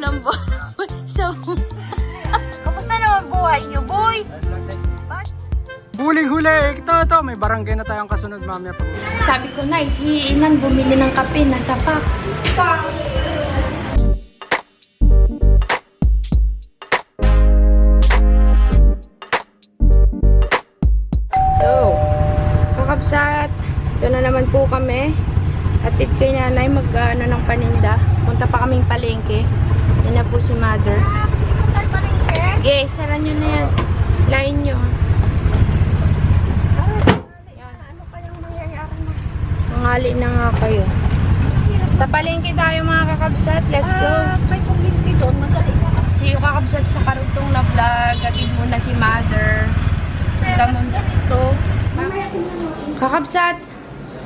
walang so, Kamusta naman buhay niyo, boy? Huling-huli! Ito, may barangay na tayong kasunod mamaya pag Sabi ko na, si Inan bumili ng kape, nasa pack. So, kakabsat, ito na naman po kami. Atid kay nanay mag-ano ng paninda. Punta pa kaming palengke. Yan na po si mother. Okay, sara nyo na yan. Lain nyo. Ano kayang mangyayari mo? Mangali na nga kayo. Sa palengke tayo mga kakabsat. Let's go. May community doon. Madali na. Si yung kakabsat sa karugtong na vlog. Atid muna si mother. Punta mo dito. Kakabsat.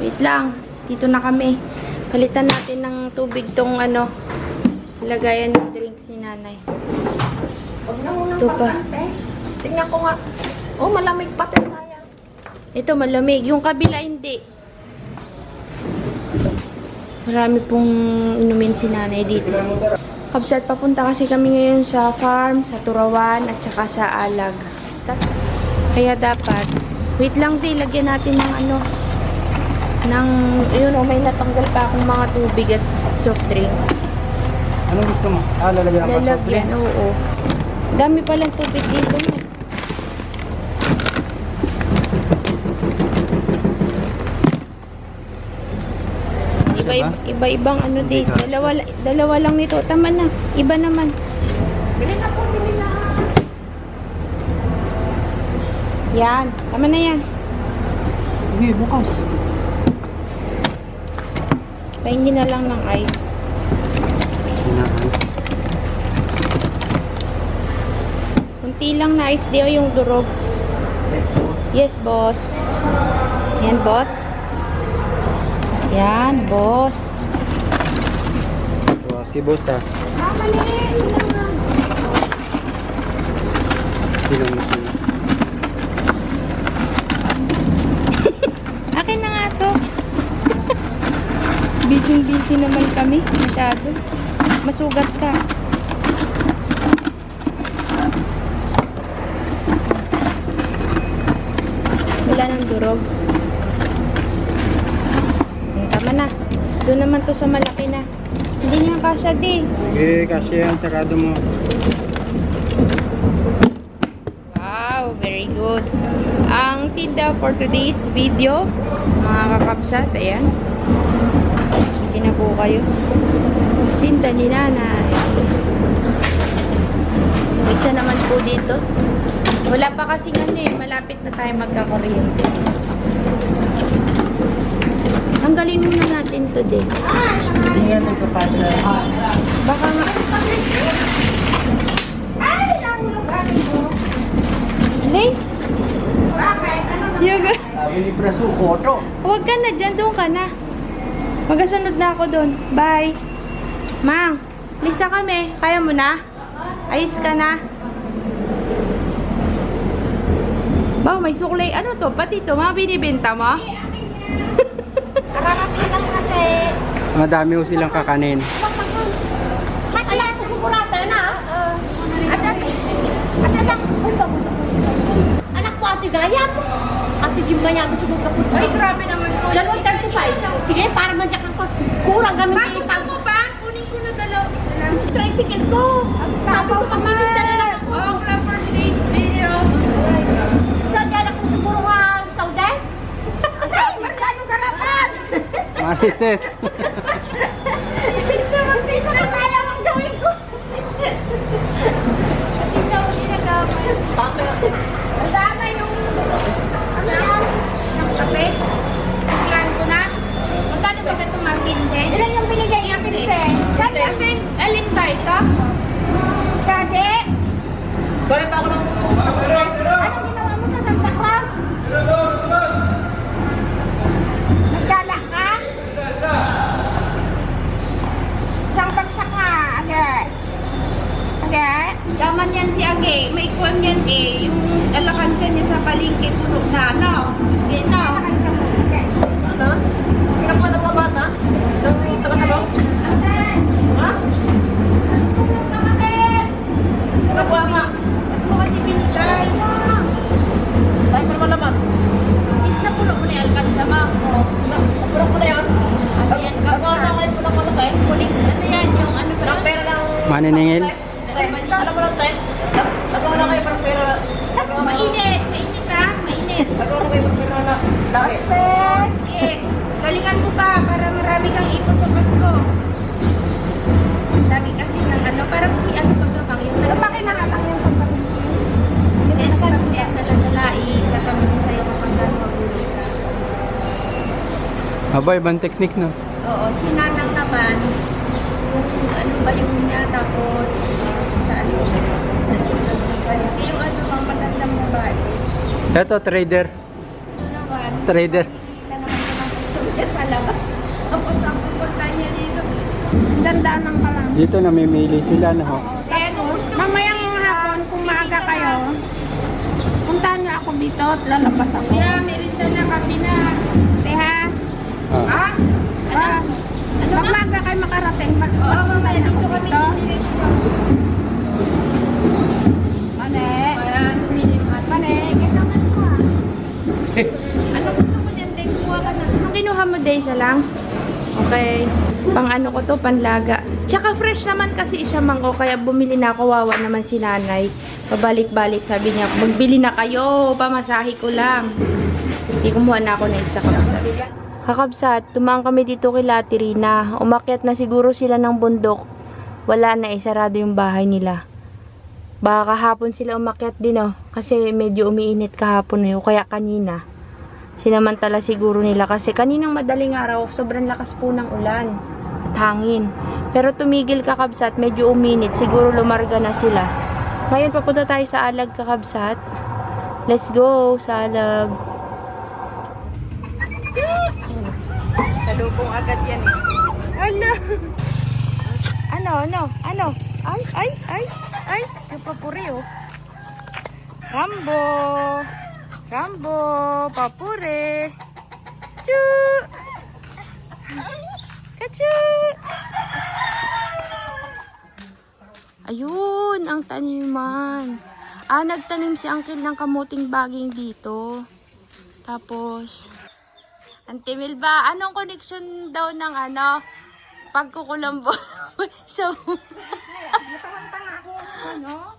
Wait lang. Dito na kami. Palitan natin ng tubig tong ano. Lagayan ng drinks ni nanay. Huwag na muna Ito pa. Tingnan ko nga. Oh, malamig pa tayo. Ito malamig. Yung kabila hindi. Marami pong inumin si nanay dito. Kabsat, papunta kasi kami ngayon sa farm, sa Turawan, at saka sa Alag. Kaya dapat, wait lang din, lagyan natin ng ano, ng, yun o, may natanggal pa akong mga tubig at soft drinks. Anong gusto mo? Lalagyan ka soft Lalagyan, drinks? oo. Dami palang tubig dito. Iba-ibang ano dito. Dalawa lang nito. Tama na. Iba naman. Bili na po, bili na. Yan. Tama na yan. Sige, bukas. Pahingin na lang ng ice. Kunti lang na ice di yung durog. Yes, boss. Yan, boss. Yan, boss. So, si boss ah. Silang Akin na nga to. Busy naman kami. Masyado. Masugat ka. Wala nang durog. Tama na. Doon naman to sa malaki na. Hindi niya kasya di. Okay, kasi yan, sarado mo. Wow, very good. Ang tinda for today's video, mga kakabsat, ayan. Hindi na po kayo. Tinda ni nanay. Isa naman po dito. Wala pa kasi ano eh, malapit na tayo magkakaryente. Tanggalin muna natin to din. Hindi nga nagkapasya. Baka nga. Ay, nahulog kami mo. Hindi? Bakit? Ano na? Yoga. Sabi ni Praso, koto. Huwag ka na dyan, doon ka na. Magasunod na ako doon. Bye. Mang, lisa kami. Kaya mo na? Ayos ka na? Ba, may suklay. Ano to? Pati to, mga binibenta mo? Kararating lang kasi. Madami ho silang kakanin. Kaya ito sigurado na. At anak ko ate Gaya po. Ate Jim Gaya gusto ko kaput. Ay, grabe naman po. 2.35. Sige, para manjakan ko. Kurang gamit Ma, yung gusto mo ba? Kunin ko na dalaw. Isa lang. tricycle ko. Sabi ko pag minita na lang ako. Oh, crap for today's video. Saan dyan ako siguro nga Saudi? Ay, magkano garapan? Marites. Gusto mag-piso na tayo ang gawin ko. Pati Saudi na gamay. Ang dami yung... Ano yan? Isang kape. Plan ko na. Magkano ba ito, Ma'am Vincent? Ilan yung binigay niya, Vincent? Vincent, alin ba ito? Kade? Balik pa ako ng... Anong ginawa mo sa Santa Cruz? Nagdala ka? Isang bagsak ka, Age. Age? Yaman yan si Age. May kuwan yan eh. Yung alakansya niya sa palengke puno na, no? Hindi, no? Ano? Kinakuha ng mga bata? Ng taga-tabaw? Ha? may alkansya ma. Puro ko na yan. Ayan ka Ako na kayo po ng ano tayo. Kulik, ano yan, yung ano ba? Ng pera lang. Maniningil. Alam mo lang tayo. Agaw na kayo ng pera. Mainit, mainit. Agaw na kayo ng pera na. Dami. Sige, galingan mo pa para marami kang ipon sa Pasko. Lagi kasi ng ano, parang si ano pagkabang yung Bakit nakatang yung pagkakas? Hindi na kasi siya nadadala, ikatamin ko sa'yo kapag magulit ka. Aba, ibang technique no. Oo, si Nanang naman, yung ano ba yung niya, tapos sa ano, yung ano bang matandang babae. Eto, trader. Ano naman, Trader. kita naman siya ng pagsulit sa labas. Tapos ang pupunta niya dito, dandanan ka lang. Dito namimili sila no. Eh, Mamayang hapon, kung maaga kayo, puntahan niyo ako dito at lalabas ako. Kuya, merinda na kami na. Teha, Ah. Ano? pag maaga kayo makarating, Oo, mamaya dito kami dito. dito. Mane, Ayan, mane, kailangan ko ah. ano gusto mo niyan, Day? Kuha ka na. Anong kinuha mo, Day? Isa lang? Okay. Pang ano ko to, panlaga. Tsaka fresh naman kasi siya mang o kaya bumili na ako, wawa naman si nanay. Pabalik-balik sabi niya, magbili na kayo, pamasahe ko lang. Hindi kumuha na ako na isa kabsat. Kakabsat, tumaan kami dito kay Latirina. Umakyat na siguro sila ng bundok. Wala na, sarado yung bahay nila. Baka kahapon sila umakyat din kasi medyo umiinit kahapon o kaya kanina. Sinamantala siguro nila kasi kaninang madaling araw, sobrang lakas po ng ulan at hangin. Pero tumigil kakabsat, medyo uminit, siguro lumarga na sila. Ngayon papunta tayo sa Alag kakabsat. Let's go sa Alag. Salubong agad yan eh. Ano? Ano? Ay, napapuri oh. Rambo, papure. Chu! Kachu! Ayun, ang taniman. Nagtanim si Uncle ng kamuting baging dito. Tapos, Auntie Milba, anong connection daw ng pagkukulambo? So,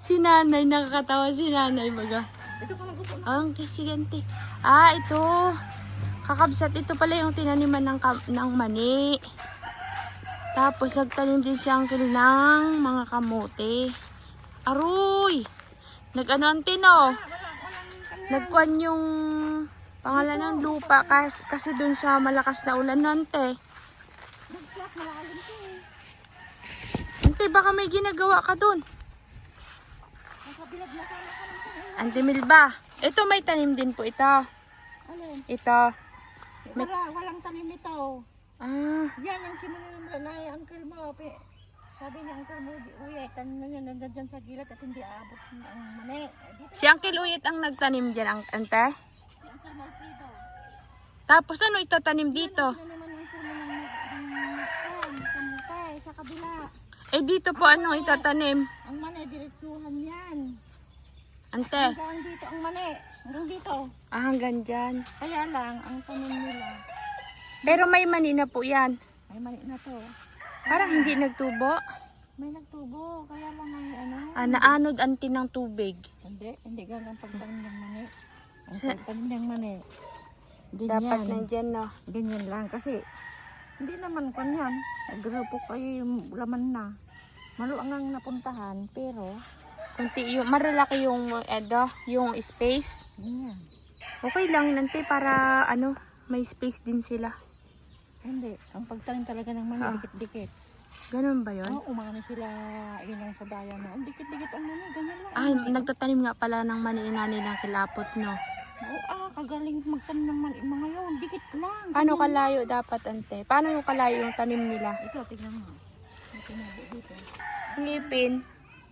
si nanay, nakakatawa si nanay baga. Ang kisigante. Ito. Kakabsat, ito pala yung tinaniman ng mani. Tapos, nagtanim din si Uncle ng mga kamote. Aroy! Nag-ano, nagkuhan yung pangalan ng lupa kasi dun sa malakas na ulan nante. Ante, baka may ginagawa ka dun. Ante Milba, ito may tanim din po ito. Alin? Ito. Walang tanim ito. Yan ang simula ng lanay, uncle mo. Sabi ni uncle mo, uy, tanim na yan, nandyan sa gilid at hindi aabot ang mani. Si Uncle Uyit ang nagtanim dyan, ante. Si uncle mo, Alfredo. Tapos ano itatanim dito? Ano naman ang uncle mo ng kamutay sa kabila. Dito po anong itatanim? Ang mani, diretsuhan yan. Ante. Hanggang dito ang mani. Hanggang dito. Hanggang dyan. Kaya lang, ang tanim nila, Pero may mani na po yan. ay mani na to. Parang hindi nagtubo. May nagtubo, kaya lang ay Naanod ante ng tubig. Hindi ganun ang pagtanim ng mani. Ang pagtanim ng mani. Dapat nandyan, no? Ganyan lang kasi hindi naman kanyan. Grupo kayo yung laman na. Maluang ang napuntahan pero Kunti yung malalaki yung yung space. ganyan. Okay lang nante para may space din sila. Hindi. Ang pagtanim talaga ng mani dikit-dikit. Ganun ba 'yon? Umani sila yun ang sa bayan na. Ang dikit-dikit ang mani. Ganyan lang. Nagtatanim nga pala ng mani nanay ng kilapot, no? Kagaling magtanim ng mani mga yun. Dikit lang. Paano kalayo dapat ante? Paano yung kalayo yung tanim nila? Ito, tignan mo. Ito na dito. Ngipin.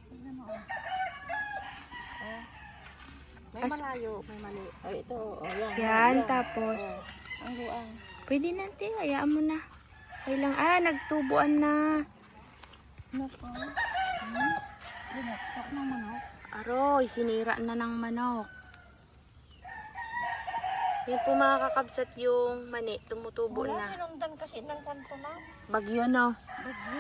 Tignan mo. May As- malayo, may mali. Ito, yan. Yan, tapos Ang luang. pwede nante, hayaan mo na. Okay lang. Nagtubuan na. Nako. Binaksak ng manok. Aroy, sinira na ng manok. Yan po mga kakabsat yung mani, tumutubo Wala, na. sinundan kasi ng kanto na. Bagyo no. Bagyo.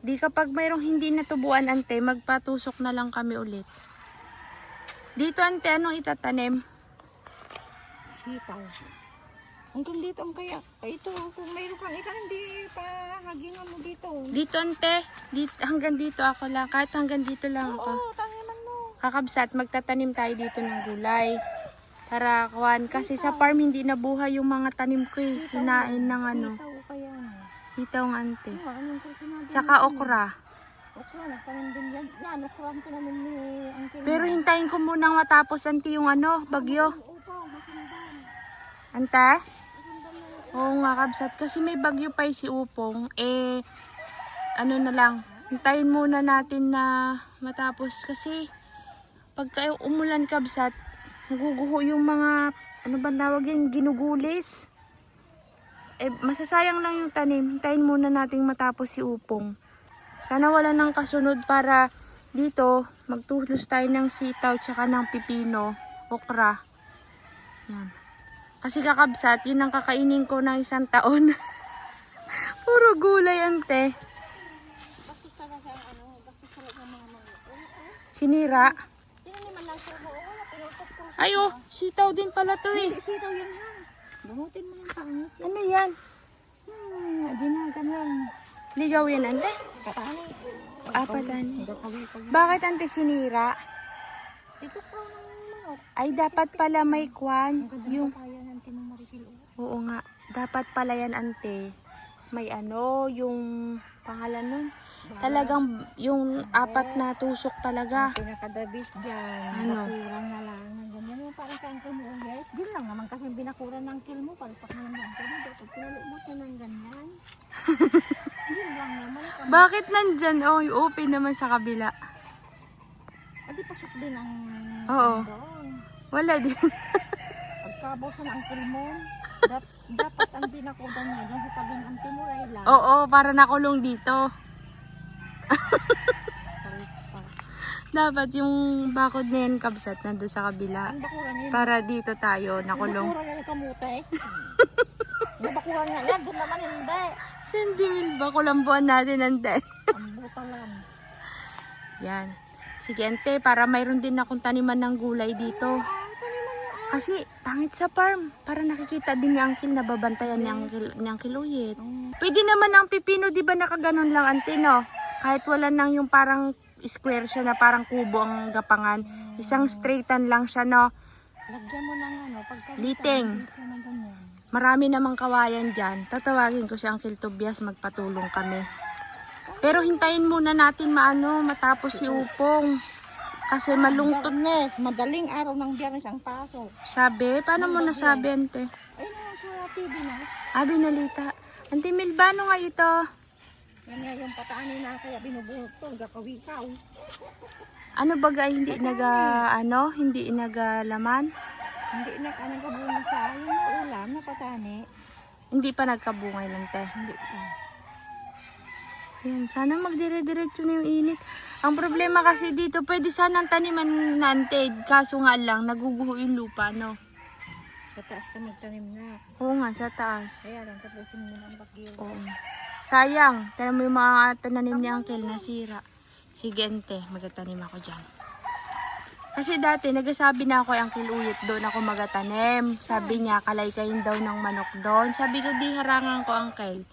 Di kapag mayroong hindi natubuan ante, magpatusok na lang kami ulit. Dito ante, anong itatanim? Sitaw. Hanggang dito ang kaya. Ito, kung mayroon kang ikan, hindi pa hagingan mo dito. Dito ante, dito, hanggang dito ako lang. Kahit hanggang dito lang ako. Oo, taniman mo. Kakabsat, magtatanim tayo dito ng gulay. Para kawan, kasi sa farm hindi nabuhay yung mga tanim ko eh. Hinain ng ano, Sitaw kaya mo. sitaw ng ante. Anong ko sinabi? Tsaka okra. Okra, nagtanim din yan. Yan, okra ang tinanim ni Uncle. Pero hintayin ko munang matapos ante yung ano, bagyo. Opo, masundan. Ante? Oo nga kabsat, kasi may bagyo pa si Upong. Eh, ano na lang, hintayin muna natin na matapos kasi pagka umulan kabsat, naguguho yung mga, ano ba tawag yan, ginugulis. Eh, masasayang lang yung tanim. Hintayin muna nating matapos si Upong. Sana wala nang kasunod para dito, magtulos tayo ng sitaw tsaka ng pipino, okra. Yan. Kasi kakabsat, yun ang kakainin ko ng isang taon. Puro gulay ante. Bastos talaga ang ano, bastos talaga ang mga mga. Sinira. Tinaniman lang siya mo. Wala, pinusap ko. Ay oh, sitaw din pala to eh. Sitaw yan ha. Bungutin mo yung pangit. Ano yan? Adi na, ganun. Ligaw yan ante? Patani. Apatan. Gakawi pa. Bakit ante sinira? Ito pa ng manok. Ay dapat pala may kwan. Ang ganda Yung, ng kaya ng Tinong Maricel. oo nga, dapat pala yan ante. May ano, yung pangalan nun. Talagang yung apat na tusok talaga. Pinakadabis dyan. Ano? Bakurang na lang. Ng ganyan yung parang saan ko mo ulit. Yun lang naman kasi binakuran ng kill mo. Palpak na lang ganyan. Dapat pinalumot na ng ganyan. Yun lang naman. Bakit nandyan? Oh, open naman sa kabila. Adi pasok din ang... Oo. doon. Wala din. Pagkabaw sa ng kill mo. Dapat ang binakuran niya. Nang hipagin ang timuray lang. Oo, para nakulong dito. Dapat yung bakod na yan kabsat nandun sa kabila. Ang bakuran niya. Para dito tayo nakulong. Bakuran niya ng kamutay. Yung bakuran niya. Yan, doon naman hindi. Sendimil ba kulambuan natin ante? Ang buta lang. Yan. Sige ante, para mayroon din akong taniman ng gulay dito. Kasi pangit sa farm. Para nakikita din ni Uncle na babantayan ni Uncle Uyit. Pwede naman ang pipino, di ba nakaganon lang ante no? Kahit wala nang yung parang square siya na parang kubo ang gapangan. Isang straightan lang siya no. Lagyan mo ng ano. Pagka Liting. na ganyan. Marami namang kawayan dyan. Tatawagin ko si Uncle Tobias, magpatulong kami. Pero hintayin muna natin matapos si Upong. Kasi malungkot. Biyernes, madaling araw ng Biyernes ang pasok. Sabi? Paano mo nasabi, ante? Ay, sa TV na. Binalita. Ante Milbano nga ito. Yan nga yung pataanin na kaya binubuhot to. Gakawikaw. Ano baga hindi hindi nagalaman? Hindi na ka nagkabunga sa yung ulam na patani. Hindi pa nagkabungay nante. Hindi pa. Yan, sana magdire-diretso na yung init. Ang problema kasi dito, pwede sanang taniman na ante. Kaso nga lang, naguguho yung lupa, no? Sa taas ka magtanim na. Oo nga, sa taas. Kaya lang tapusin mo ng bagyo. Oo. Sayang, tayo mo yung mga tananim ni Uncle nasira. Sige ante, magatanim ako dyan. Kasi dati, nagsasabi na ako kay Uncle Uyit, doon ako magatanim. Sabi niya, kalaykayin daw ng manok doon. Sabi ko, di harangan ko, Uncle.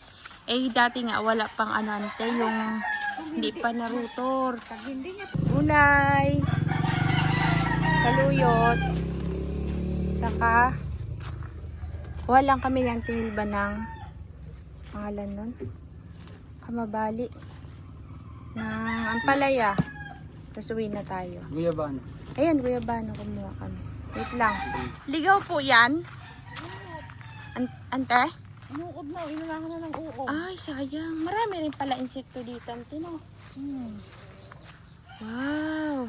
Eh, dati nga, wala pang ante, yung hindi pa narutor. Pag hindi niya Gulay, saluyot, saka, kuha lang kami ng Milba ng pangalan nun. Kamabali. Ng ampalaya. Tapos uwi na tayo. Guyabano. Ayan, guyabano, kumuha kami. Wait lang. Ligaw po yan. Ante? inuod na, inulangan na ng uod. Ay, sayang. Marami rin pala insekto dito, ante, no? Wow.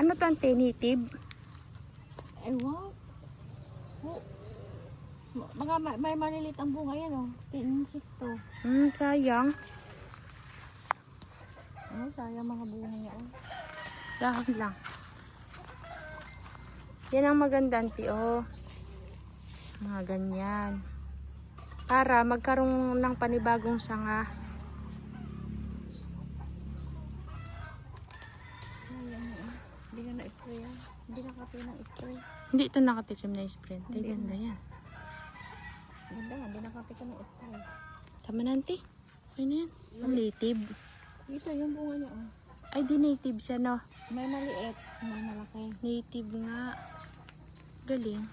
Ano to, ante? Native? Ay, wow. Mga may malilit ang bunga yan, oh. Insekto. Sayang. Oh, sayang mga bunga niya, oh. Dahan lang. Yan ang maganda, auntie, oh. Mga ganyan. Para magkaroon ng panibagong sanga. Hindi nga na-spray yan. Hindi nakapay ng spray. Hindi ito nakatikim na spray. Ay, ganda yan. Ganda nga, hindi nakapay ka ng spray. Tama na, auntie. Okay na yan. Ang native. Ito yung bunga niya. Oh. Ay, di native siya, no? May maliit, may malaki. Native nga. Galing.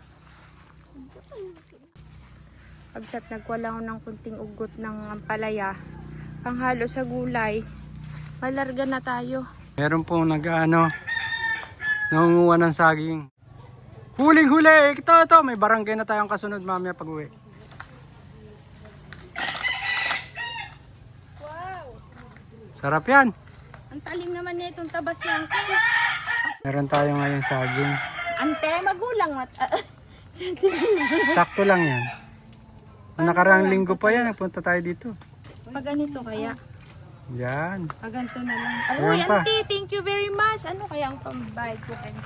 Absat nagwala ako ng kunting ugot ng ampalaya. Panghalo sa gulay. Malarga na tayo. Meron pong nangunguha ng saging. Huling-huli! Ito, may barangay na tayong kasunod mamaya pag uwi. Wow! Sarap yan! Ang talim naman na itong tabas ng Meron tayo ngayon saging. Ante, magulang mat. Sakto lang yan. Ang nakaraang linggo pa yan, nagpunta tayo dito. Pag ganito kaya. Yan. Pag ganito na lang. Ayan Uy, pa. auntie, thank you very much. Ano kaya ang pambayad ko kanya?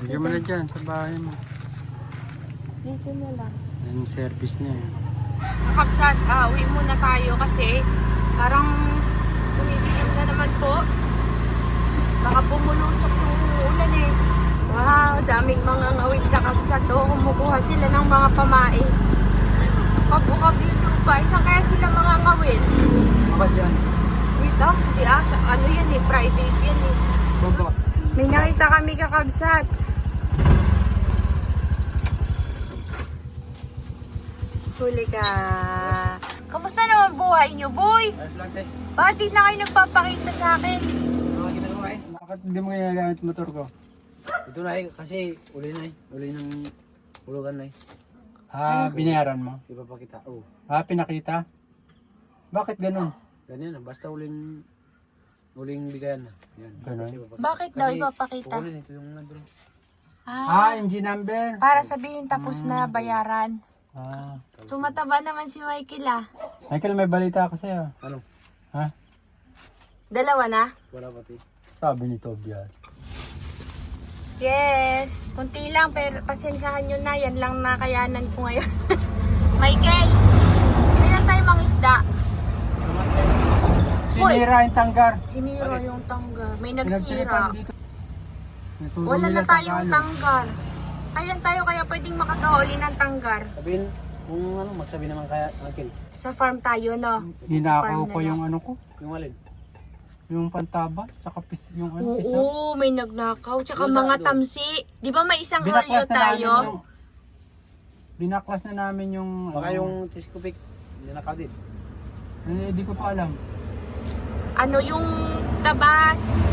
Bigyan mo na dyan sa bahay mo. Dito na lang. Yan service niya. Kapsat, uwi muna tayo kasi parang tumidilim na naman po. Baka pumulusok yung ulan eh. Wow, daming mga ngawin kakapsat. O, kumukuha sila ng mga pamain. Pag-ukap yung lupa. Isang kaya sila mga ngawin. Baka dyan. Dito? Di ano yan eh, private yan eh. Baba. May nakita kami kakabsat. Huli ka. Kamusta naman buhay niyo, boy? Bakit di na kayo nagpapakita sa akin? Bakit hindi mo ginagamit motor ko? Ito na kasi uli na uli ng ulugan na Binayaran mo? ipapakita. Oh, Pinakita? Bakit ganun? ganyan na, basta uling bigayan na. Yan. Ganun? Kasi ipapakita. Bakit daw ipapakita? Kukunin ito yung nandun. Engine number? Para sabihin tapos na bayaran. Tumataba naman si Michael ah. Michael, may balita ako sa'yo. Ano? Ha? Dalawa na? Wala pati. Sabi ni Tobias. Yes. Kunti lang pero pasensyahan nyo na. Yan lang nakayanan ko ngayon. Michael, kailan tayo mangisda? Sinira yung tanggar. Sinira yung tanggar. May Pinagtiripan nagsira. dito. Wala na tayong tanggar. Kailan tayo kaya pwedeng makakahuli ng tanggar? Sabihin, kung ano, magsabi naman kaya, Uncle. Sa farm tayo, no? Hinakaw ko yung ano ko. Yung alin? Yung pantabas, tsaka yung ano, isa. Oo, may nagnakaw. Tsaka Doon sa mga ano? tamsi. Di ba may isang rolyo Binaklas na namin tayo? yung... Binaklas na namin yung... Baka yung Tiscopik, hindi nakadit. Hindi ko pa alam. Ano yung tabas,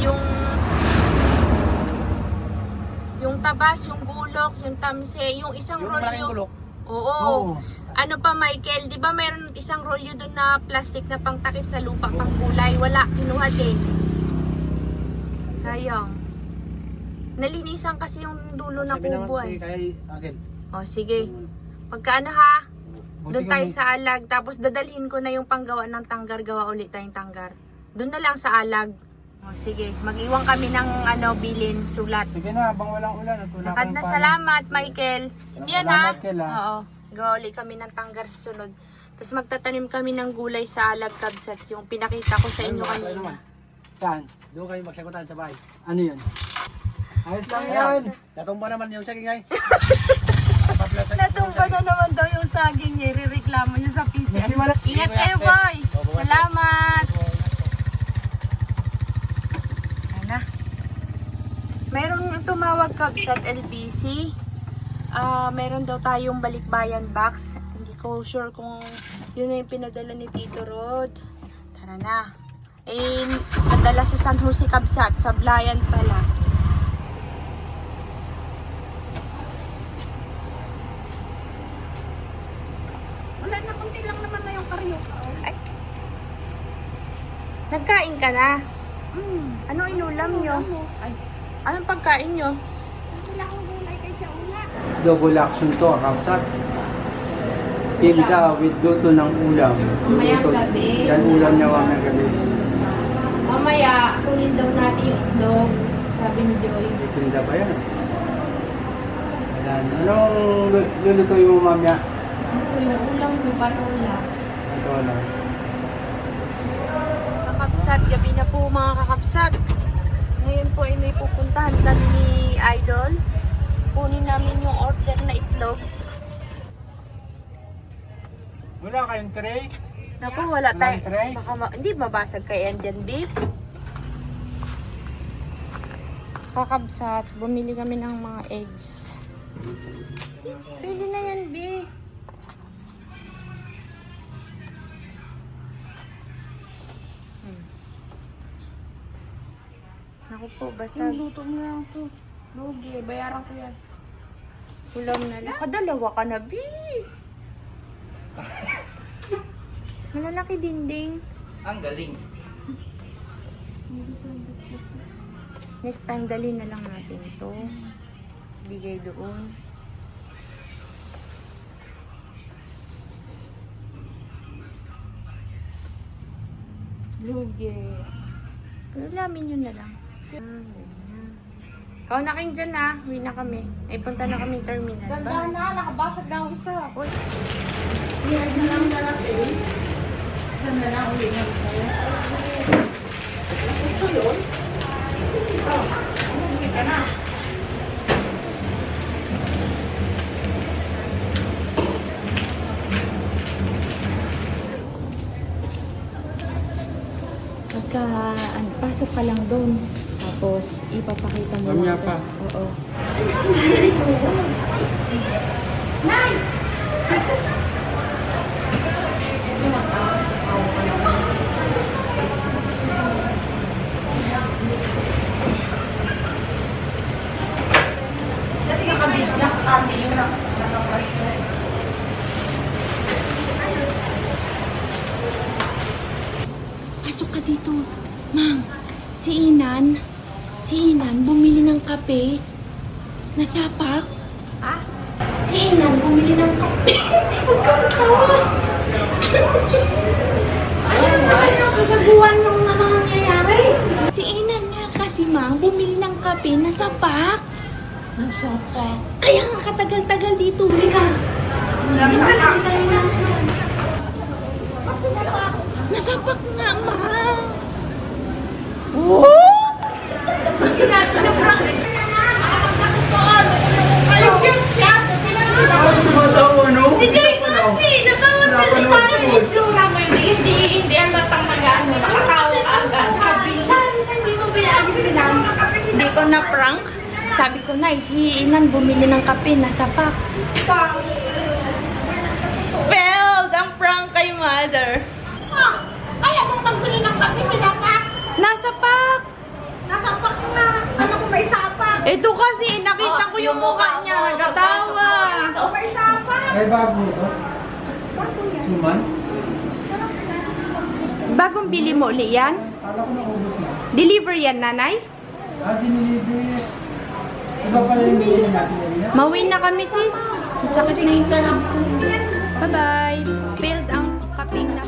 yung tabas, yung gulok, yung tamsi, yung isang Yung malaking rolyo. gulok, Oo. Ano pa, Michael, di ba mayroon isang rolyo doon na plastic na pangtakip sa lupa, pang kulay? Wala, kinuha din. Sayang. Nalinisan kasi yung dulo ng sabi naman kubo kay eh. Uncle. O, sige. Pagkaano ha? Buti Doon ka tayo may- sa alag. Tapos dadalhin ko na yung panggawa ng tanggar. Gawa ulit tayong tanggar. Doon na lang sa alag. O, sige. Mag-iwan kami ng bilin, sulat. Sige na, habang walang ulan at wala Lakad kayong na, paalam. salamat, Michael. Yan ha. Salamat, Kel, ha. Oo. Gawa ulit kami ng tanggar sa sunod. Tapos magtatanim kami ng gulay sa alag, kabsat. Yung pinakita ko sa inyo kanina. Saan? Doon kayo magsagutan sa bahay. Ano yun? Ayos lang yan. Natumba naman yung saging ay. Natumba na naman daw yung saging niya. Irereklamo niya sa PC. Hindi wala. Ingat kayo, boy. Salamat. Ano? Mayroon tumawag kabsat LBC. Meron daw tayong balikbayan box. Hindi ko sure kung yun na yung pinadala ni Tito Rod. Tara na. Nadala sa San Jose kabsat. Sa Blayan pala. Wala na, kunti lang naman na yung karyo. Ay. Nagkain ka na? Ano inulam nyo? Ay, Anong pagkain nyo? wala akong gulay kay Chauna. Double action to, kapsat. Tinda with luto ng ulam. Mamayang gabi. Yan ulam niya mamayang gabi. Mamaya, kunin daw natin yung itlog. Sabi ni Joy. May tinda pa yan. Ayan. Anong lulutuin mo mamaya? Ito yung ulam ko, patola. Ito lang. Kakapsat, gabi na po mga kakapsat. Ngayon po ay may pupuntahan kami ni Idol. Kunin namin yung order na itlog. Wala kayong tray? Naku, wala Walang tayo. tray? Baka hindi mabasag kay Andyan, B. Kakabsat, bumili kami ng mga eggs. Pwede na yan, B. Naku po, basag. Luto mo lang ito. Lugi, bayaran ko yan. Ulam na lang. Kadalawa ka na, B. Malalaki dinding. Ang galing. Next time, dali na lang natin ito. Bigay doon. Lugi. Ulamin yun na lang. Ikaw na kayo dyan ha. Uwi na kami. Ay, punta na kami terminal. Ganda na, nakabasag na ang isa. Uy. Yan na lang na natin. Yan na lang ulit na tayo. Ito yun? Ito na. Pagka, pasok ka lang doon. Tapos, ipapakita mo Mamaya lang pa. doon. Oo. Pasok ka dito. Mang, si Inan bumili ng kape. Nasapak. Ha? Si Inan bumili ng kape. Huwag ka matawa. Ano kasaguan nung nangyayari? Si Inan nga kasi, Mang, bumili ng kape. Nasapak. Nasapak. Kaya nga katagal-tagal dito. Halika. Nasapak nga, Mang. Tumatawa, no? Sige, kasi natawa na si parang itsura mo. Hindi ang latang mag-ano. Nakatawa ka agad. Saan di mo pinaalis sila? Hindi ko na prank. Sabi ko na, si Inan bumili ng kape. Nasapak. Failed ang prank kay mother. Kaya mong magbili ng kape sila pa. Nasapak. Nasapak nga. Ano kung may sapak? Ito kasi, nakita ko yung mukha niya. Nagatawa. May sapak. Ay, bago ito. Suman? Bagong bili mo uli yan? Kala ko naubos na. Deliver yan, nanay? Dinilibre. Iba pala yung binili natin kanina. Mauwi na kami, sis. Masakit na yung talab ko. Bye-bye. Failed ang kaping na